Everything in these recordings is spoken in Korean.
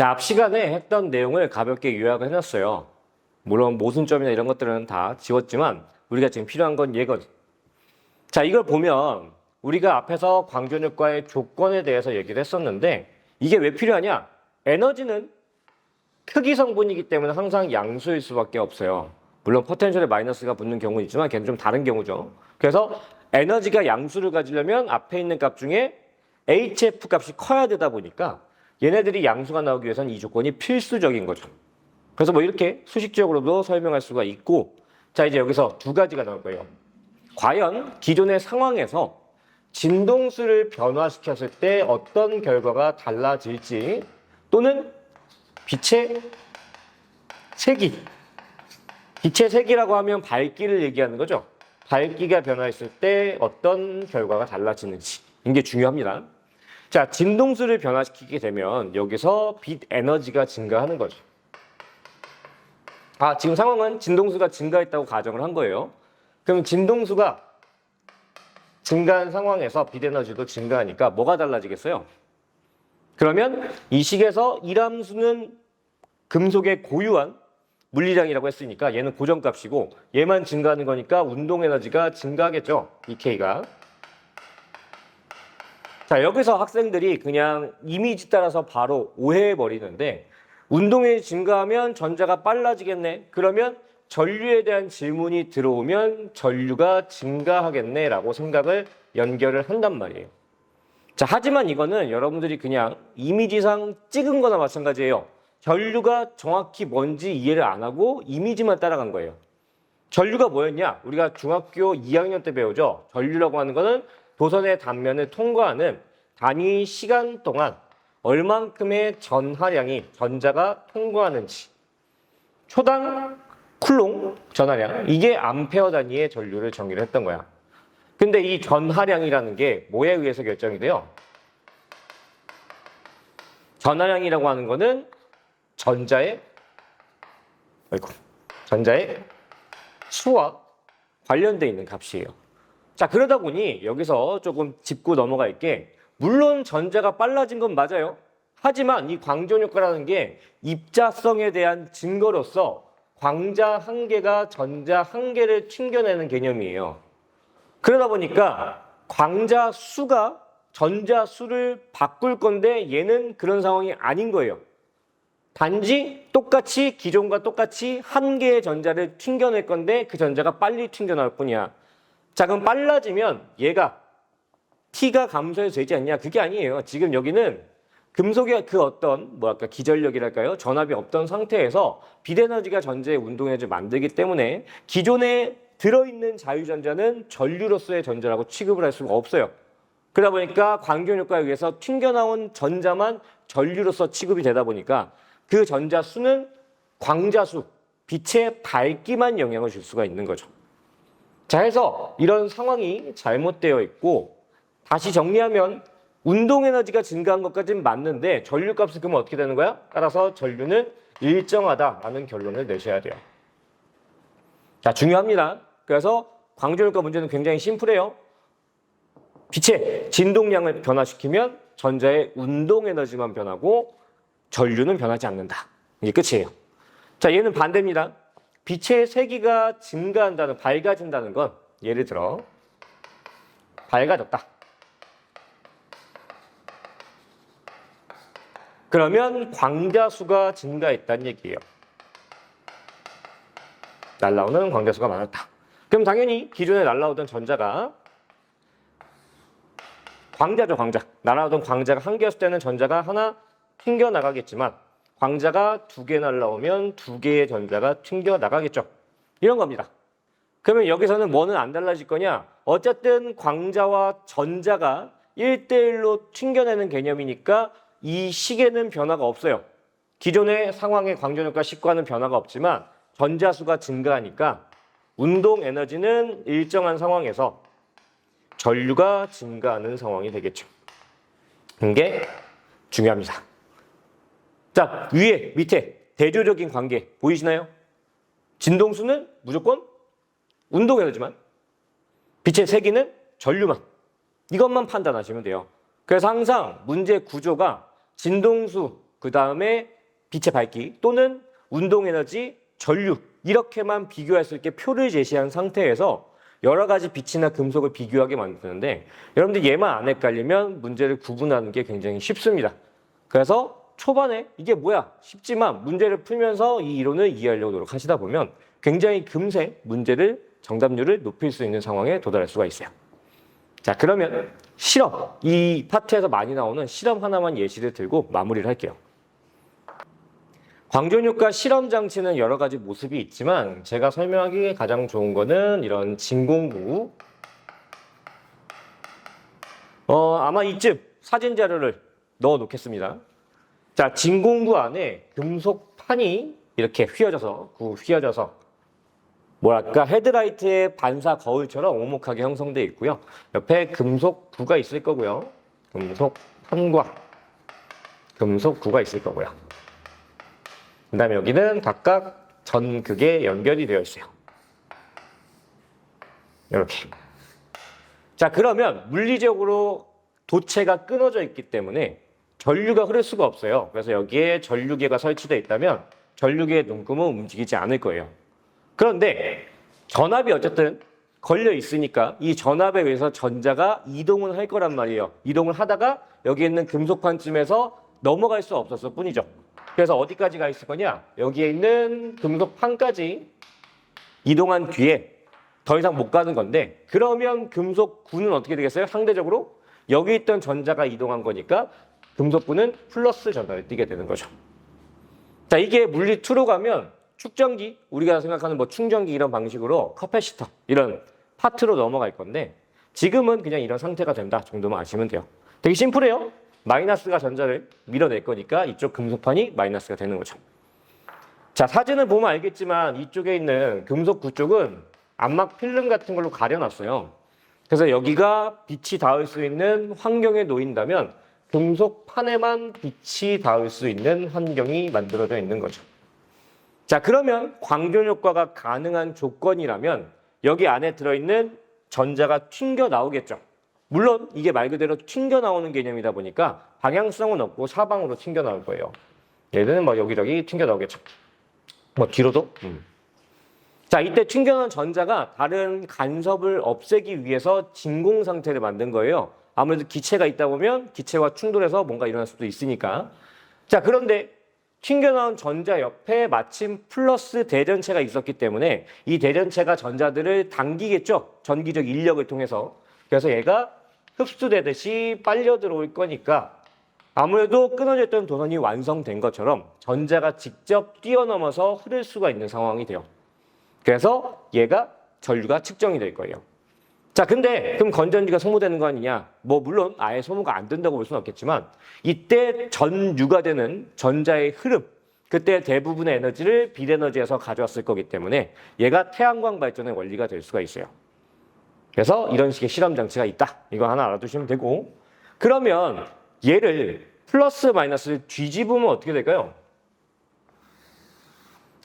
자, 앞 시간에 했던 내용을 가볍게 요약을 해놨어요. 물론 모순점이나 이런 것들은 다 지웠지만 우리가 지금 필요한 건 얘거든. 자, 이걸 보면 우리가 앞에서 광전효과의 조건에 대해서 얘기를 했었는데 이게 왜 필요하냐? 에너지는 크기 성분이기 때문에 항상 양수일 수밖에 없어요. 물론 포텐셜에 마이너스가 붙는 경우는 있지만 걔는 좀 다른 경우죠. 그래서 에너지가 양수를 가지려면 앞에 있는 값 중에 HF 값이 커야 되다 보니까 얘네들이 양수가 나오기 위해서는 이 조건이 필수적인 거죠. 그래서 뭐 이렇게 수식적으로도 설명할 수가 있고, 자, 이제 여기서 두 가지가 나올 거예요. 과연 기존의 상황에서 진동수를 변화시켰을 때 어떤 결과가 달라질지, 또는 빛의 세기. 빛의 세기라고 하면 밝기를 얘기하는 거죠. 밝기가 변화했을 때 어떤 결과가 달라지는지. 이게 중요합니다. 자, 진동수를 변화시키게 되면 여기서 빛 에너지가 증가하는 거죠. 아, 지금 상황은 진동수가 증가했다고 가정을 한 거예요. 그럼 진동수가 증가한 상황에서 빛 에너지도 증가하니까 뭐가 달라지겠어요? 그러면 이 식에서 일함수는 금속의 고유한 물리량이라고 했으니까 얘는 고정값이고 얘만 증가하는 거니까 운동 에너지가 증가하겠죠. 이 K가. 자, 여기서 학생들이 그냥 이미지 따라서 바로 오해해 버리는데 운동이 증가하면 전자가 빨라지겠네. 그러면 전류에 대한 질문이 들어오면 전류가 증가하겠네 라고 생각을 연결을 한단 말이에요. 자, 하지만 이거는 여러분들이 그냥 이미지상 찍은 거나 마찬가지예요. 전류가 정확히 뭔지 이해를 안 하고 이미지만 따라간 거예요. 전류가 뭐였냐? 우리가 중학교 2학년 때 배우죠. 전류라고 하는 거는 도선의 단면을 통과하는 단위 시간 동안 얼만큼의 전하량이 전자가 통과하는지, 초당 쿨롱 전하량, 이게 암페어 단위의 전류를 정의를 했던 거야. 근데 이 전하량이라는 게 뭐에 의해서 결정이 돼요? 전하량이라고 하는 거는 전자의 수와 관련되어 있는 값이에요. 자, 그러다 보니 여기서 조금 짚고 넘어갈게. 물론 전자가 빨라진 건 맞아요. 하지만 이 광전효과라는 게 입자성에 대한 증거로서 광자 한 개가 전자 한 개를 튕겨내는 개념이에요. 그러다 보니까 광자 수가 전자 수를 바꿀 건데 얘는 그런 상황이 아닌 거예요. 단지 똑같이 기존과 똑같이 한 개의 전자를 튕겨낼 건데 그 전자가 빨리 튕겨나올 뿐이야. 자, 그럼 빨라지면 얘가 T가 감소해서 되지 않냐? 그게 아니에요. 지금 여기는 금속의 그 어떤 기전력이랄까요? 전압이 없던 상태에서 빛에너지가 전자의 운동에너지를 만들기 때문에 기존에 들어있는 자유전자는 전류로서의 전자라고 취급을 할 수가 없어요. 그러다 보니까 광전효과에 의해서 튕겨나온 전자만 전류로서 취급이 되다 보니까 그 전자 수는 광자수, 빛의 밝기만 영향을 줄 수가 있는 거죠. 자, 해서 이런 상황이 잘못되어 있고, 다시 정리하면 운동 에너지가 증가한 것까지는 맞는데 전류값은 그러면 어떻게 되는 거야? 따라서 전류는 일정하다라는 결론을 내셔야 돼요. 자, 중요합니다. 그래서 광전효과 문제는 굉장히 심플해요. 빛의 진동량을 변화시키면 전자의 운동 에너지만 변하고 전류는 변하지 않는다. 이게 끝이에요. 자, 얘는 반대입니다. 빛의 세기가 증가한다는, 밝아진다는 건 예를 들어 밝아졌다. 그러면 광자수가 증가했다는 얘기예요. 날라오는 광자수가 많았다. 그럼 당연히 기존에 날라오던 전자가 광자죠, 광자. 날아오던 광자가 한 개였을 때는 전자가 하나 튕겨나가겠지만 광자가 두 개 날라오면 두 개의 전자가 튕겨나가겠죠. 이런 겁니다. 그러면 여기서는 뭐는 안 달라질 거냐? 어쨌든 광자와 전자가 1대1로 튕겨내는 개념이니까 이 식에는 변화가 없어요. 기존의 상황의 광전효과 식과는 변화가 없지만 전자수가 증가하니까 운동 에너지는 일정한 상황에서 전류가 증가하는 상황이 되겠죠. 이게 중요합니다. 자, 위에, 밑에 대조적인 관계 보이시나요? 진동수는 무조건 운동 에너지만, 빛의 세기는 전류만. 이것만 판단하시면 돼요. 그래서 항상 문제 구조가 진동수, 그 다음에 빛의 밝기 또는 운동 에너지, 전류 이렇게만 비교할 수 있게 표를 제시한 상태에서 여러 가지 빛이나 금속을 비교하게 만드는데 여러분들 얘만 안 헷갈리면 문제를 구분하는 게 굉장히 쉽습니다. 그래서 초반에 이게 뭐야 쉽지만 문제를 풀면서 이 이론을 이해하려고 노력하시다 보면 굉장히 금세 문제를 정답률을 높일 수 있는 상황에 도달할 수가 있어요. 자, 그러면 실험, 이 파트에서 많이 나오는 실험 하나만 예시를 들고 마무리를 할게요. 광전효과 실험 장치는 여러 가지 모습이 있지만 제가 설명하기 가장 좋은 거는 이런 진공구. 아마 이쯤 사진 자료를 넣어 놓겠습니다. 자, 진공구 안에 금속판이 이렇게 휘어져서 뭐랄까 헤드라이트의 반사 거울처럼 오목하게 형성되어 있고요. 옆에 금속구가 있을 거고요. 금속판과 금속구가 있을 거고요. 그 다음에 여기는 각각 전극에 연결이 되어 있어요. 이렇게. 자, 그러면 물리적으로 도체가 끊어져 있기 때문에 전류가 흐를 수가 없어요. 그래서 여기에 전류계가 설치되어 있다면 전류계의 눈금은 움직이지 않을 거예요. 그런데 전압이 어쨌든 걸려 있으니까 이 전압에 의해서 전자가 이동을 할 거란 말이에요. 이동을 하다가 여기 있는 금속판쯤에서 넘어갈 수 없었을 뿐이죠. 그래서 어디까지 가 있을 거냐? 여기에 있는 금속판까지 이동한 뒤에 더 이상 못 가는 건데 그러면 금속구는 어떻게 되겠어요? 상대적으로 여기 있던 전자가 이동한 거니까 금속구는 플러스 전자를 띠게 되는 거죠. 자, 이게 물리2로 가면 축전기, 우리가 생각하는 뭐 충전기 이런 방식으로 커패시터 이런 파트로 넘어갈 건데 지금은 그냥 이런 상태가 된다 정도만 아시면 돼요. 되게 심플해요. 마이너스가 전자를 밀어낼 거니까 이쪽 금속판이 마이너스가 되는 거죠. 자, 사진을 보면 알겠지만 이쪽에 있는 금속구 쪽은 암막 필름 같은 걸로 가려놨어요. 그래서 여기가 빛이 닿을 수 있는 환경에 놓인다면 금속판에만 빛이 닿을 수 있는 환경이 만들어져 있는 거죠. 자, 그러면 광전 효과가 가능한 조건이라면 여기 안에 들어있는 전자가 튕겨 나오겠죠. 물론 이게 말 그대로 튕겨 나오는 개념이다 보니까 방향성은 없고 사방으로 튕겨 나올 거예요. 얘는 뭐 여기저기 튕겨 나오겠죠. 뭐 뒤로도. 자, 이때 튕겨나온 전자가 다른 간섭을 없애기 위해서 진공 상태를 만든 거예요. 아무래도 기체가 있다 보면 기체와 충돌해서 뭔가 일어날 수도 있으니까. 자, 그런데 튕겨나온 전자 옆에 마침 플러스 대전체가 있었기 때문에 이 대전체가 전자들을 당기겠죠. 전기적 인력을 통해서. 그래서 얘가 흡수되듯이 빨려 들어올 거니까 아무래도 끊어져 있던 도선이 완성된 것처럼 전자가 직접 뛰어넘어서 흐를 수가 있는 상황이 돼요. 그래서 얘가 전류가 측정이 될 거예요. 자, 근데 그럼 건전지가 소모되는 거 아니냐? 뭐 물론 아예 소모가 안 된다고 볼 수는 없겠지만 이때 전유가 되는 전자의 흐름, 그때 대부분의 에너지를 빛에너지에서 가져왔을 거기 때문에 얘가 태양광 발전의 원리가 될 수가 있어요. 그래서 이런 식의 실험 장치가 있다. 이거 하나 알아두시면 되고, 그러면 얘를 플러스 마이너스를 뒤집으면 어떻게 될까요?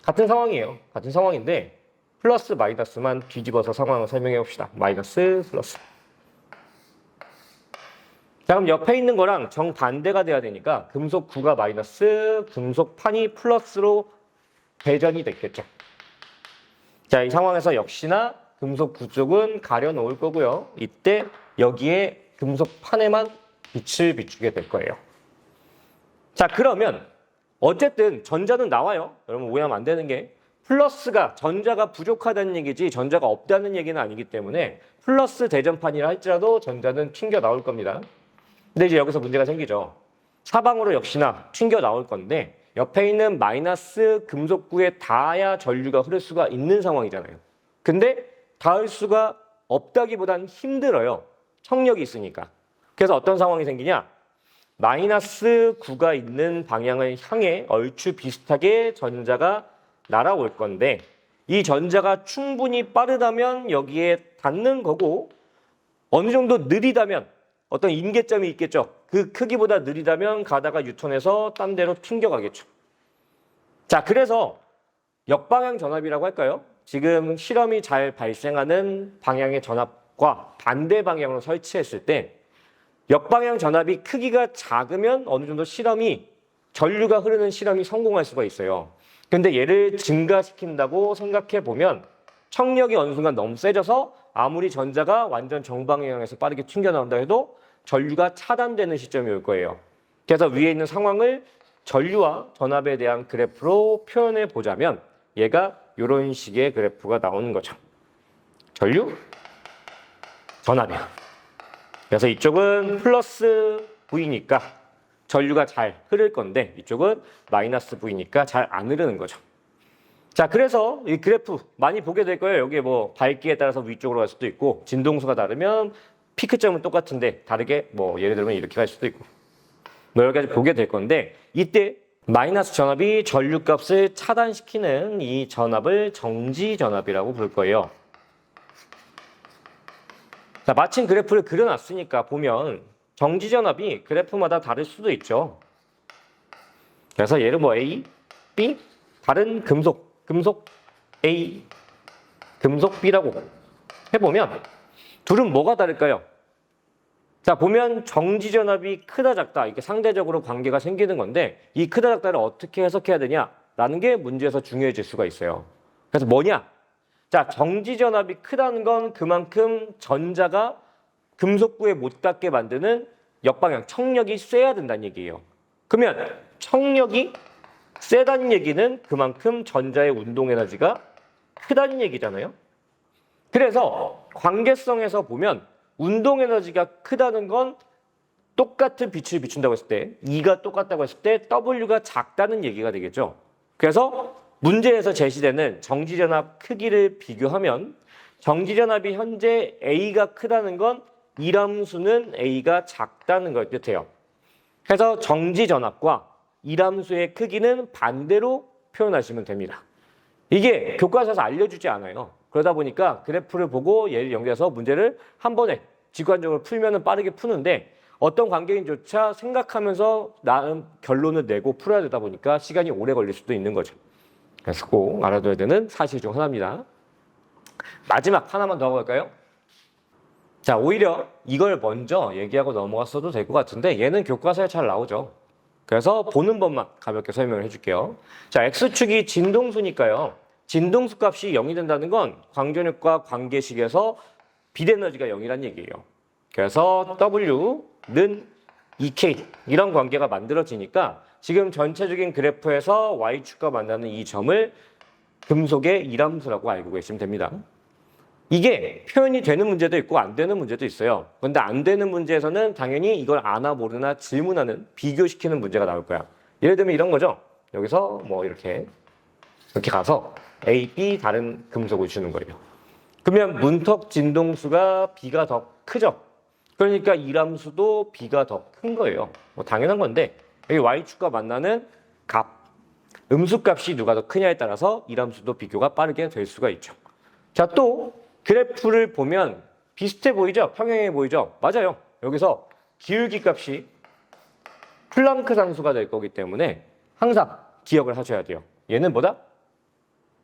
같은 상황이에요. 같은 상황인데 플러스 마이너스만 뒤집어서 상황을 설명해 봅시다. 마이너스 플러스. 자, 그럼 옆에 있는 거랑 정반대가 돼야 되니까 금속9가 마이너스, 금속판이 플러스로 배전이 됐겠죠. 자, 이 상황에서 역시나 금속9 쪽은 가려 놓을 거고요. 이때 여기에 금속판에만 빛을 비추게 될 거예요. 자, 그러면 어쨌든 전자는 나와요. 여러분 오해하면 안 되는 게 플러스가 전자가 부족하다는 얘기지 전자가 없다는 얘기는 아니기 때문에 플러스 대전판이라 할지라도 전자는 튕겨 나올 겁니다. 근데 이제 여기서 문제가 생기죠. 사방으로 역시나 튕겨 나올 건데 옆에 있는 마이너스 금속구에 닿아야 전류가 흐를 수가 있는 상황이잖아요. 근데 닿을 수가 없다기보단 힘들어요. 청력이 있으니까. 그래서 어떤 상황이 생기냐? 마이너스 9가 있는 방향을 향해 얼추 비슷하게 전자가 날아올 건데 이 전자가 충분히 빠르다면 여기에 닿는 거고 어느 정도 느리다면 어떤 임계점이 있겠죠. 그 크기보다 느리다면 가다가 유턴해서 딴 데로 튕겨가겠죠. 자, 그래서 역방향 전압이라고 할까요? 지금 실험이 잘 발생하는 방향의 전압과 반대 방향으로 설치했을 때 역방향 전압이 크기가 작으면 어느 정도 실험이 전류가 흐르는 실험이 성공할 수가 있어요. 근데 얘를 증가시킨다고 생각해 보면 청력이 어느 순간 너무 세져서 아무리 전자가 완전 정방향 향해서 빠르게 튕겨나온다 해도 전류가 차단되는 시점이 올 거예요. 그래서 위에 있는 상황을 전류와 전압에 대한 그래프로 표현해 보자면 얘가 이런 식의 그래프가 나오는 거죠. 전류, 전압이요. 그래서 이쪽은 플러스 V니까 전류가 잘 흐를 건데 이쪽은 마이너스 V니까 잘 안 흐르는 거죠. 자, 그래서 이 그래프 많이 보게 될 거예요. 여기에 뭐 밝기에 따라서 위쪽으로 갈 수도 있고 진동수가 다르면 피크점은 똑같은데 다르게 뭐 예를 들면 이렇게 갈 수도 있고 뭐 여러 가지 보게 될 건데 이때 마이너스 전압이 전류값을 차단시키는 이 전압을 정지 전압이라고 부를 거예요. 자, 마침 그래프를 그려놨으니까 보면 정지 전압이 그래프마다 다를 수도 있죠. 그래서 얘를 뭐 A, B, 다른 금속 A, 금속 B라고 해보면 둘은 뭐가 다를까요? 자, 보면 정지 전압이 크다 작다 이렇게 상대적으로 관계가 생기는 건데 이 크다 작다를 어떻게 해석해야 되냐라는 게 문제에서 중요해질 수가 있어요. 그래서 뭐냐? 자, 정지 전압이 크다는 건 그만큼 전자가 금속부에 못 닿게 만드는 역방향, 청력이 쎄야 된다는 얘기예요. 그러면 청력이 세다는 얘기는 그만큼 전자의 운동 에너지가 크다는 얘기잖아요. 그래서 관계성에서 보면 운동 에너지가 크다는 건 똑같은 빛을 비춘다고 했을 때 E가 똑같다고 했을 때 W가 작다는 얘기가 되겠죠. 그래서 문제에서 제시되는 정지전압 크기를 비교하면 정지전압이 현재 A가 크다는 건 이람수는 A가 작다는 걸 뜻해요. 그래서 정지전압과 이람수의 크기는 반대로 표현하시면 됩니다. 이게 교과서에서 알려주지 않아요. 그러다 보니까 그래프를 보고 얘를 연결해서 문제를 한 번에 직관적으로 풀면 빠르게 푸는데 어떤 관계인조차 생각하면서 나름 결론을 내고 풀어야 되다 보니까 시간이 오래 걸릴 수도 있는 거죠. 그래서 꼭 알아둬야 되는 사실 중 하나입니다. 마지막 하나만 더 하고 갈까요? 자, 오히려 이걸 먼저 얘기하고 넘어갔어도 될 것 같은데 얘는 교과서에 잘 나오죠. 그래서 보는 법만 가볍게 설명을 해줄게요. 자, X축이 진동수니까요. 진동수 값이 0이 된다는 건 광전력과 관계식에서 빛에너지가 0이란 얘기예요. 그래서 W는 EK 이런 관계가 만들어지니까 지금 전체적인 그래프에서 Y축과 만나는 이 점을 금속의 이람수라고 알고 계시면 됩니다. 이게 표현이 되는 문제도 있고 안 되는 문제도 있어요. 그런데 안 되는 문제에서는 당연히 이걸 아나 모르나 질문하는 비교시키는 문제가 나올 거야. 예를 들면 이런 거죠. 여기서 뭐 이렇게 가서 A, B 다른 금속을 주는 거예요. 그러면 문턱 진동수가 B가 더 크죠. 그러니까 이람수도 B가 더 큰 거예요. 뭐 당연한 건데 여기 Y축과 만나는 값, 음수값이 누가 더 크냐에 따라서 이람수도 비교가 빠르게 될 수가 있죠. 자, 또 그래프를 보면 비슷해 보이죠? 평행해 보이죠? 맞아요. 여기서 기울기 값이 플랑크 상수가 될 거기 때문에 항상 기억을 하셔야 돼요. 얘는 뭐다?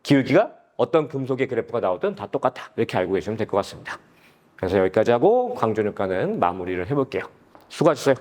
기울기가 어떤 금속의 그래프가 나오든 다 똑같다. 이렇게 알고 계시면 될 것 같습니다. 그래서 여기까지 하고 광전육과는 마무리를 해볼게요. 수고하셨어요.